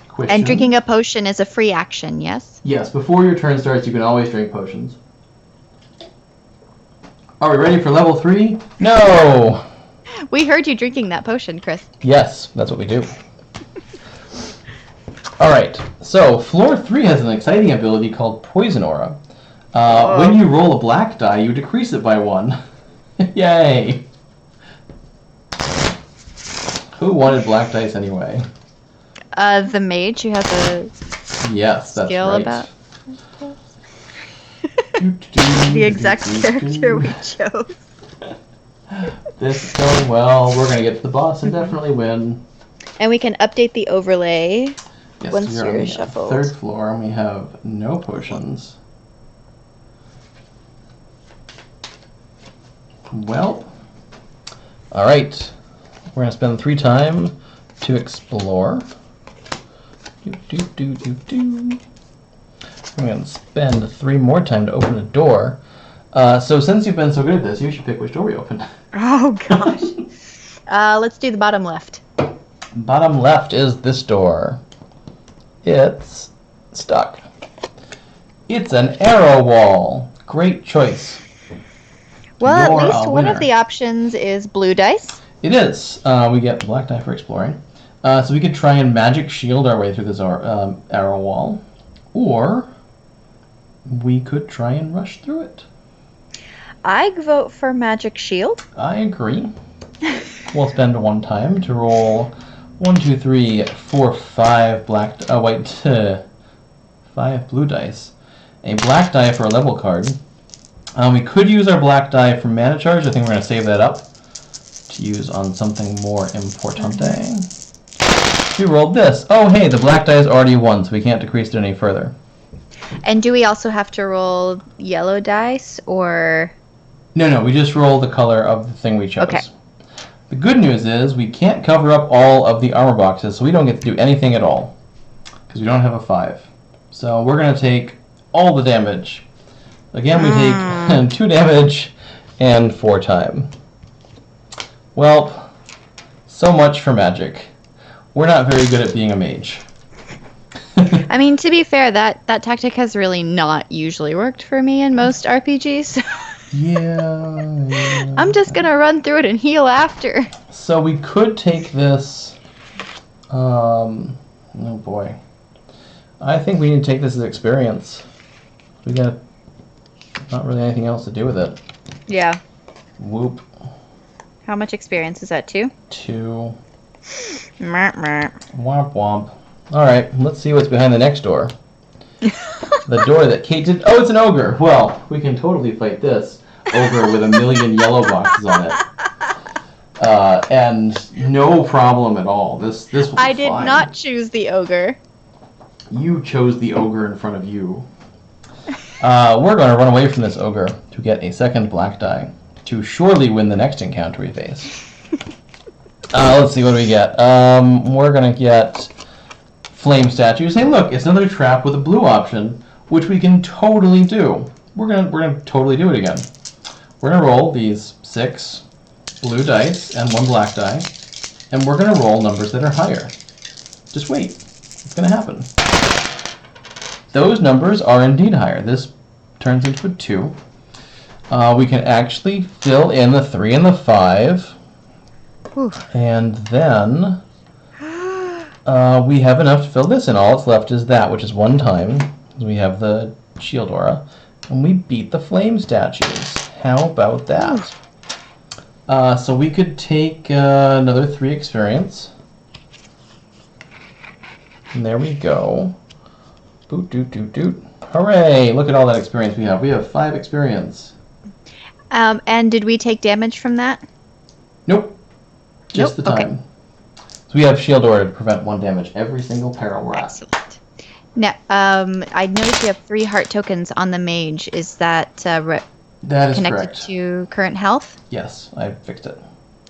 Question. And drinking a potion is a free action, yes? Yes, before your turn starts, you can always drink potions. Are we ready for level 3? No! We heard you drinking that potion, Chris. Yes, that's what we do. Alright, so floor 3 has an exciting ability called Poison Aura. When you roll a black die, you decrease it by 1. Yay! Who wanted black dice anyway? The mage who has a yes, that's skill right. about the exact character we chose. This is going well. We're going to get to the boss and definitely win. And we can update the overlay Yes, once we're on you're the shuffled. 3rd floor and we have no potions. Well, alright. We're going to spend 3 time to explore. I'm going to spend 3 more time to open a door. So since you've been so good at this, you should pick which door we open. Oh, gosh. Let's do the bottom left. Bottom left is this door. It's stuck. It's an arrow wall. Great choice. Well, You're at least a one of winner. the options is blue dice. It is. We get the black die for exploring. So we could try and magic shield our way through this arrow wall. Or we could try and rush through it. I vote for magic shield. I agree. We'll spend 1 time to roll 1, 2, 3, 4, 5 5 blue dice. A black die for a level card. We could use our black die for mana charge. I think we're going to save that up to use on something more importante. We rolled this. Oh, hey, the black die is already 1, so we can't decrease it any further. And do we also have to roll yellow dice, or... No, we just roll the color of the thing we chose. Okay. The good news is we can't cover up all of the armor boxes, so we don't get to do anything at all. Because we don't have a 5. So we're going to take all the damage. Again, we take 2 damage and 4 time. Well, so much for magic. We're not very good at being a mage. I mean, to be fair, that tactic has really not usually worked for me in most RPGs. Yeah. I'm just gonna run through it and heal after. So we could take this... oh boy. I think we need to take this as experience. We got not really anything else to do with it. Yeah. Whoop. How much experience is that, 2? 2. Merp, merp. Womp womp. Alright, let's see what's behind the next door. The door that Kate did... Oh, it's an ogre! Well, we can totally fight this ogre with a million yellow boxes on it. And no problem at all. This will be I did fine. not choose the ogre. You chose the ogre in front of you. We're going to run away from this ogre to get a 2nd black die to surely win the next encounter we face. Let's see what we get. We're going to get flame statues. Hey, look, it's another trap with a blue option, which we can totally do. We're gonna totally do it again. We're gonna roll these 6 blue dice and 1 black die, and we're gonna roll numbers that are higher. Just wait. It's gonna happen. Those numbers are indeed higher. This turns into a 2. We can actually fill in the 3 and the 5. Ooh. And then we have enough to fill this in. All that's left is that, which is 1 time. We have the shield aura. And we beat the flame statues. How about that? So we could take another 3 experience. And there we go. Boot, doot, doot, doot. Hooray! Look at all that experience we have. We have 5 experience. And did we take damage from that? Nope. Just Nope. the time. Okay. So we have shield aura to prevent 1 damage every single peril we're at. Excellent. Now, I noticed we have 3 heart tokens on the mage. Is that That is connected correct. to current health? Yes, I fixed it.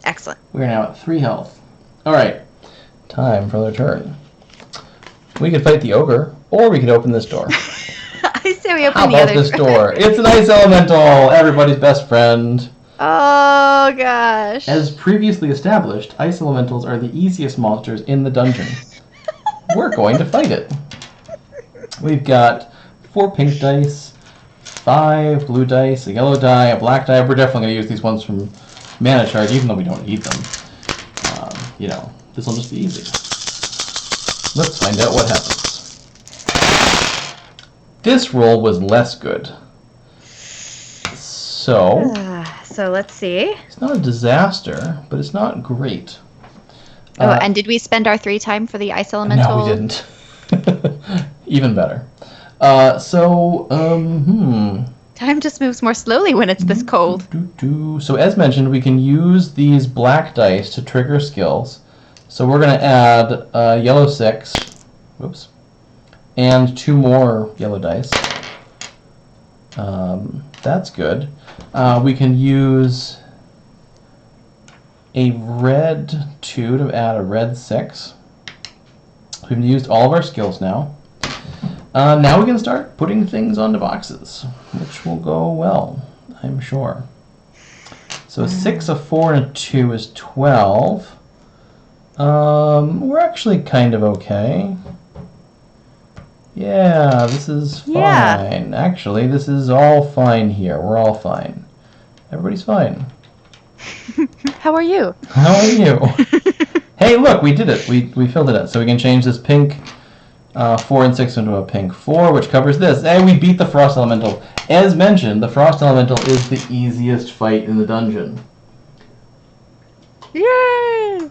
Excellent. We are now at 3 health. Alright. Time for their turn. We could fight the ogre, or we could open this door. I say we open How the about other this door? It's an ice elemental, everybody's best friend. Oh gosh. As previously established, ice elementals are the easiest monsters in the dungeon. We're going to fight it. We've got 4 pink dice, 5 blue dice, a yellow die, a black die. We're definitely going to use these ones from mana charge, even though we don't need them. You know, this will just be easy. Let's find out what happens. This roll was less good. So let's see. it's not a disaster, but it's not great. And did we spend our 3 time for the ice elemental? No, we didn't. Even better. Time just moves more slowly when it's this cold. So as mentioned, we can use these black dice to trigger skills. So we're going to add yellow 6, whoops, and 2 more yellow dice. That's good. We can use a red 2 to add a red 6. We've used all of our skills now. Now we can start putting things onto boxes, which will go well, I'm sure. So 6, a 4, and a 2 is 12. We're actually kind of okay. Yeah, this is fine. Yeah. Actually, this is all fine here. We're all fine. Everybody's fine. How are you? How are you? Hey, look, we did it. We filled it in. So we can change this pink 4 and 6 into a pink 4, which covers this. And we beat the Frost Elemental. As mentioned, the Frost Elemental is the easiest fight in the dungeon. Yay!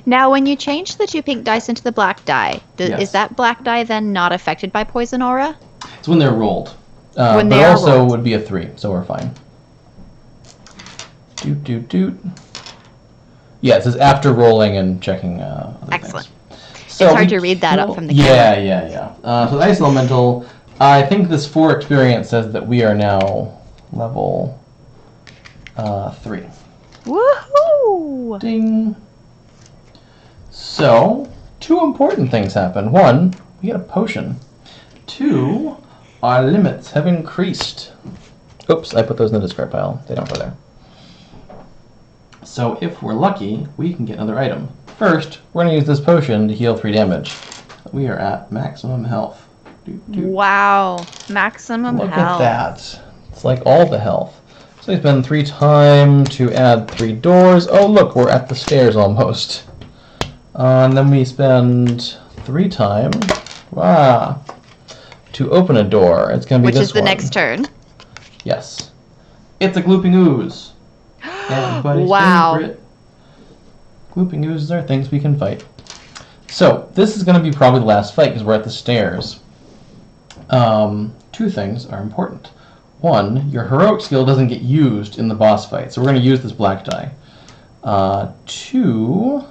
Now, when you change the 2 pink dice into the black die, Yes. is that black die then not affected by poison aura? It's when they're rolled. When but they are also rolled. would be a 3, so we're fine. Doot, doot, doot. Yeah, it says after rolling and checking other Excellent. things. So It's hard we to read that up kill- from the Yeah. So the Ice Elemental, I think this 4 experience says that we are now level 3. Woohoo! Ding. So, 2 important things happen. 1, we get a potion. 2, our limits have increased. Oops, I put those in the discard pile. They don't go there. So if we're lucky, we can get another item. First, we're going to use this potion to heal 3 damage. We are at maximum health. Doot, doot. Wow. Maximum Look health. at that. It's like all the health. So we spend 3 time to add 3 doors. Oh, look, we're at the stairs almost. And then we spend 3 time to open a door. It's going to be Which this is the one. next turn. Yes. It's a glooping ooze. Everybody's Wow. favorite. Glooping oozes are things we can fight. So, this is going to be probably the last fight because we're at the stairs. 2 things are important. 1, your heroic skill doesn't get used in the boss fight, so we're going to use this black die. 2,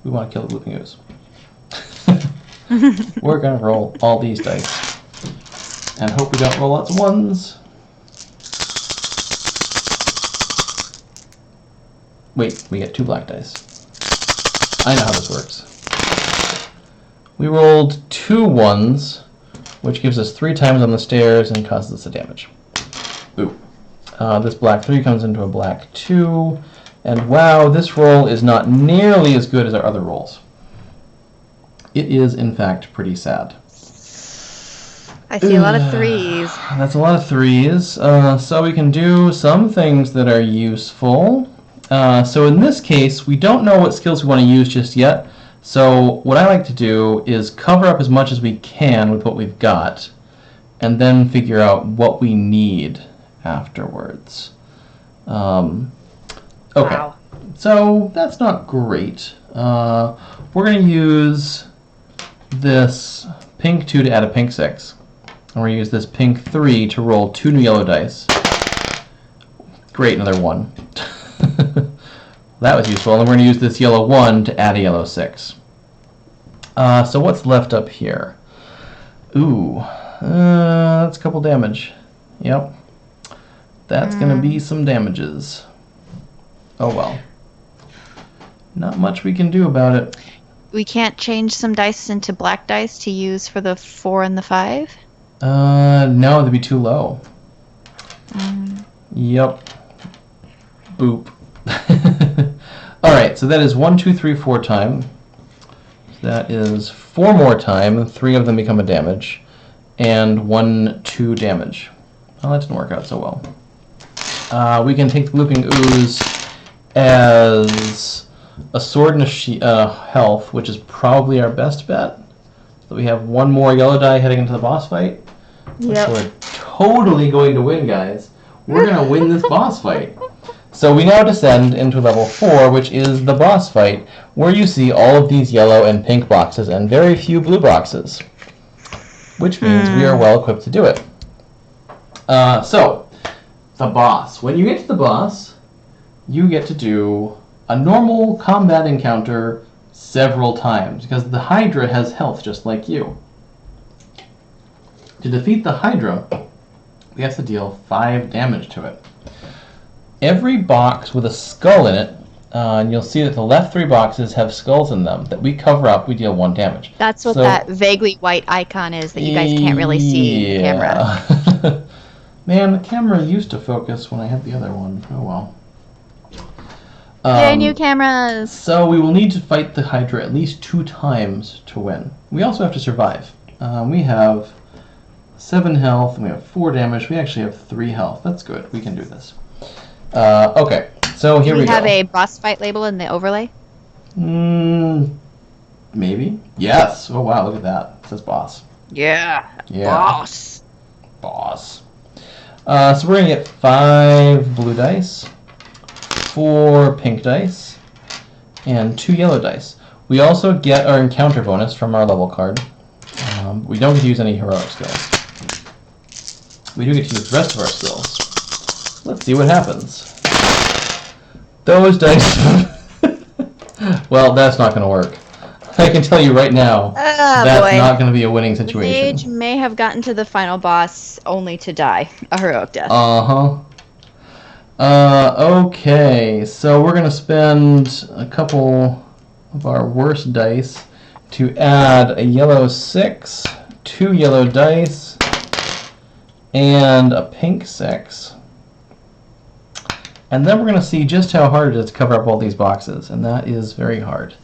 we want to kill the glooping ooze. We're going to roll all these dice. And hope we don't roll lots of 1s. Wait, we get 2 black dice. I know how this works. We rolled 2 1s, which gives us 3 times on the stairs and causes us a damage. Boo. This black 3 comes into a black 2, and wow, this roll is not nearly as good as our other rolls. It is, in fact, pretty sad. I see a lot of threes. That's a lot of threes. So we can do some things that are useful. So in this case, we don't know what skills we want to use just yet. So what I like to do is cover up as much as we can with what we've got, and then figure out what we need afterwards. Okay, Wow. so that's not great. We're going to use this pink 2 to add a pink 6. And we're going to use this pink 3 to roll 2 new yellow dice. Great, another 1. That was useful. And then we're going to use this yellow 1 to add a yellow 6. So what's left up here? Ooh, that's a couple damage. Yep. That's going to be some damages. Oh well. Not much we can do about it. We can't change some dice into black dice to use for the 4 and the 5? No, they'd be too low. Yep. Boop. Alright, so that is 1, 2, 3, 4 time. That is 4 more time. 3 of them become a damage. And 1, 2 damage. Well, that didn't work out so well. We can take the Looping Ooze as a sword and a health, which is probably our best bet. So we have 1 more yellow die heading into the boss fight. Yep. Which we're totally going to win, guys. We're going to win this boss fight. So we now descend into level 4, which is the boss fight, where you see all of these yellow and pink boxes and very few blue boxes. Which means we are well equipped to do it. So, the boss. When you get to the boss, you get to do a normal combat encounter several times, because the Hydra has health just like you. To defeat the Hydra, we have to deal 5 damage to it. Every box with a skull in it, and you'll see that the left 3 boxes have skulls in them, that we cover up, we deal 1 damage. That's what that vaguely white icon is that you guys can't really see in the camera. Man, the camera used to focus when I had the other one. Oh well. Yay, new cameras! So we will need to fight the Hydra at least 2 times to win. We also have to survive. We have 7 health, and we have 4 damage. We actually have 3 health. That's good. We can do this. Okay, so here we go. Do we have a boss fight label in the overlay? Maybe. Yes. Oh wow, look at that. It says boss. Yeah. Boss. So we're going to get 5 blue dice, 4 pink dice, and 2 yellow dice. We also get our encounter bonus from our level card. We don't get to use any heroic skills. We do get to use the rest of our skills. Let's see what happens. Those dice... Well, that's not going to work. I can tell you right now, that's not going to be a winning situation. Mage may have gotten to the final boss only to die a heroic death. Okay, so we're going to spend a couple of our worst dice to add a yellow 6, 2 yellow dice, and a pink 6. And then we're going to see just how hard it is to cover up all these boxes, and that is very hard.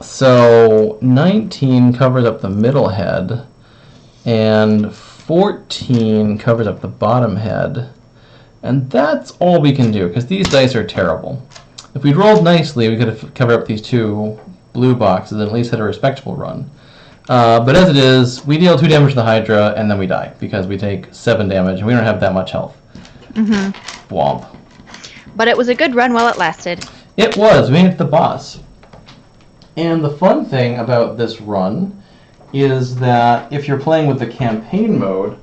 So 19 covers up the middle head, and 14 covers up the bottom head, and that's all we can do, because these dice are terrible. If we'd rolled nicely, we could have covered up these 2 blue boxes and at least had a respectable run. But as it is, we deal 2 damage to the Hydra, and then we die, because we take 7 damage, and we don't have that much health. Womp. But it was a good run while it lasted. It was. We made it to the boss. And the fun thing about this run is that if you're playing with the campaign mode,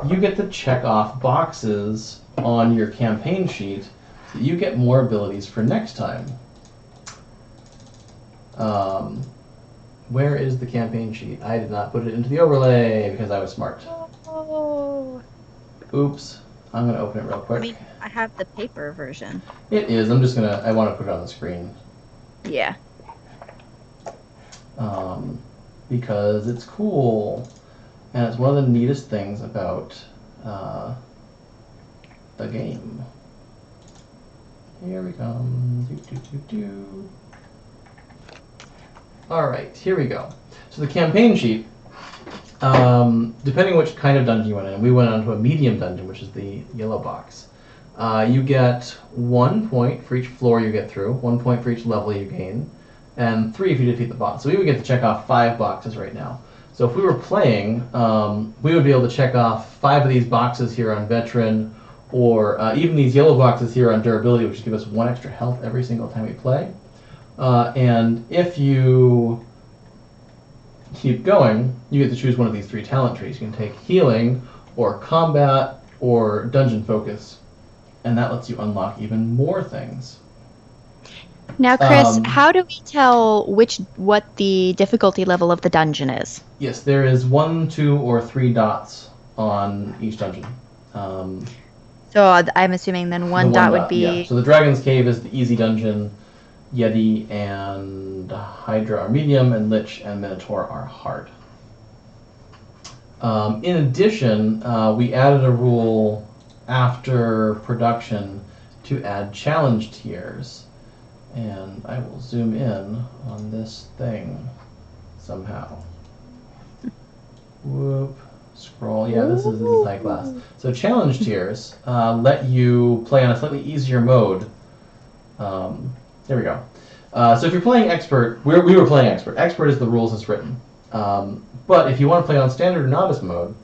you get to check off boxes on your campaign sheet so you get more abilities for next time. Where is the campaign sheet? I did not put it into the overlay because I was smart. Oh. Oops. I'm going to open it real quick. I mean, I have the paper version. It is. I'm just going to... I want to put it on the screen. Yeah. Because it's cool. And it's one of the neatest things about the game. Here we come. Alright, here we go. So the campaign sheet Depending which kind of dungeon you went in, we went on to a medium dungeon, which is the yellow box. You get 1 point for each floor you get through, 1 point for each level you gain, and 3 if you defeat the boss. So we would get to check off 5 boxes right now. So if we were playing, we would be able to check off 5 of these boxes here on Veteran, or even these yellow boxes here on Durability, which give us 1 extra health every single time we play. And if you keep going, you get to choose one of these 3 talent trees. You can take Healing, or Combat, or Dungeon Focus, and that lets you unlock even more things. Now, Chris, how do we tell what the difficulty level of the dungeon is? Yes, there is 1, 2, or 3 dots on each dungeon. So I'm assuming then one dot would be... Yeah. So the Dragon's Cave is the easy dungeon, Yeti and Hydra are medium, and Lich and Minotaur are hard. In addition, we added a rule after production to add challenge tiers. And I will zoom in on this thing somehow. Whoop. Scroll. Yeah, this is high class. So challenge tiers let you play on a slightly easier mode. There we go. So if you're playing expert, we were playing expert. Expert is the rules as written. But if you want to play on standard or novice mode,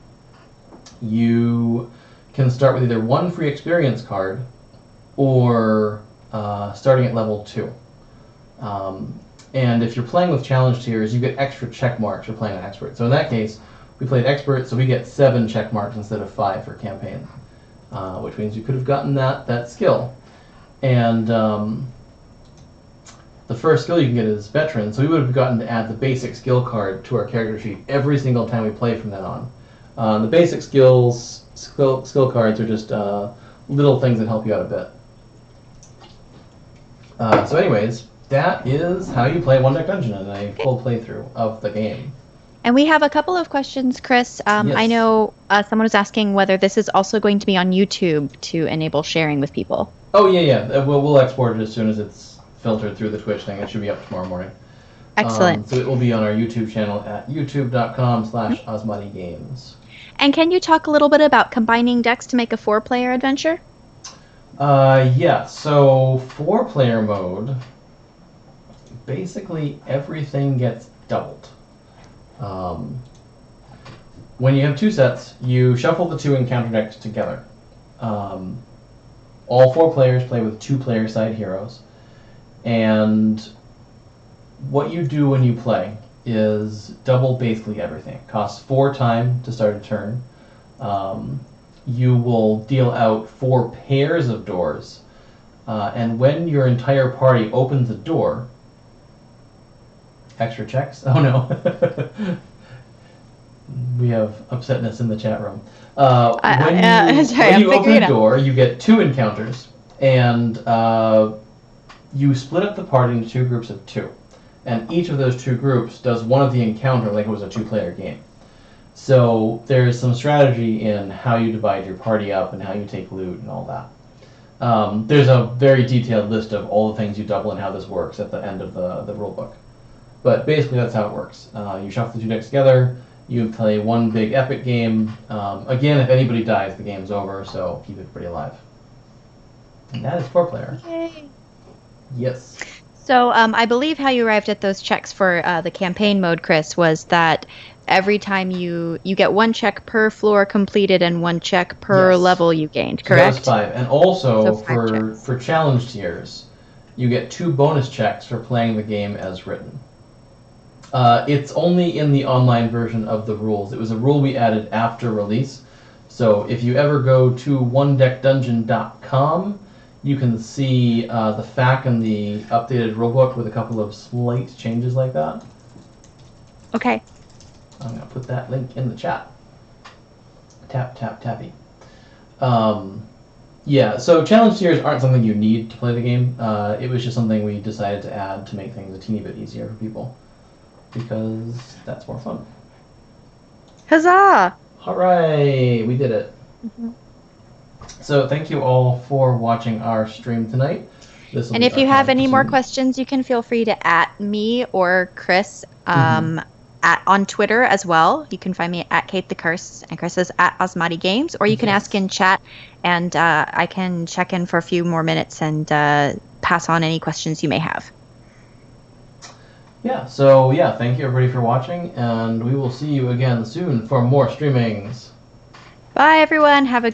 you can start with either 1 free experience card or starting at level 2. And if you're playing with challenge tiers, you get extra check marks for playing on expert. So in that case, we played expert, so we get 7 check marks instead of 5 for campaign, which means you could have gotten that skill. And the first skill you can get is veteran, so we would have gotten to add the basic skill card to our character sheet every single time we play from then on. The basic skill cards are just little things that help you out a bit. So anyways, that is how you play One Deck Dungeon in a full playthrough of the game. And we have a couple of questions, Chris. Yes. I know someone was asking whether this is also going to be on YouTube to enable sharing with people. Oh, yeah. We'll export it as soon as it's filtered through the Twitch thing. It should be up tomorrow morning. Excellent. So it will be on our YouTube channel at youtube.com/OsmodiGames. And can you talk a little bit about combining decks to make a 4-player adventure? Yeah, so 4-player mode, basically everything gets doubled. When you have 2 sets, you shuffle the 2 encounter decks together. All 4 players play with 2 player side heroes, and what you do when you play is double basically everything. It costs 4 time to start a turn. You will deal out 4 pairs of doors, and when your entire party opens a door, extra checks? Oh no. We have upsetness in the chat room. When you open a door, you get 2 encounters, and you split up the party into 2 groups of 2. And each of those 2 groups does one of the encounter like it was a 2-player game. So there's some strategy in how you divide your party up and how you take loot and all that. There's a very detailed list of all the things you double and how this works at the end of the rule book. But basically that's how it works. You shuffle the 2 decks together, you play one big epic game. Again, if anybody dies, the game's over, so keep everybody alive. And that is 4-player. Yay. Yes. So I believe how you arrived at those checks for the campaign mode, Chris, was that every time you get 1 check per floor completed and 1 check per level you gained, correct? So that was 5. And also So for challenge tiers, you get 2 bonus checks for playing the game as written. It's only in the online version of the rules. It was a rule we added after release. So if you ever go to onedeckdungeon.com, you can see the FAQ and the updated rulebook with a couple of slight changes like that. Okay. I'm going to put that link in the chat. Tap, tap, tappy. Yeah, so challenge tiers aren't something you need to play the game. It was just something we decided to add to make things a teeny bit easier for people, because that's more fun. Huzzah! Hooray! We did it. Mm-hmm. So thank you all for watching our stream tonight. And if you have any more questions, you can feel free to @ me or Chris on Twitter as well. You can find me at Kate the Curse, and Chris is at Osmati Games, or you can ask in chat, and I can check in for a few more minutes and pass on any questions you may have. Yeah, so yeah, thank you everybody for watching, and we will see you again soon for more streamings. Bye, everyone. Have a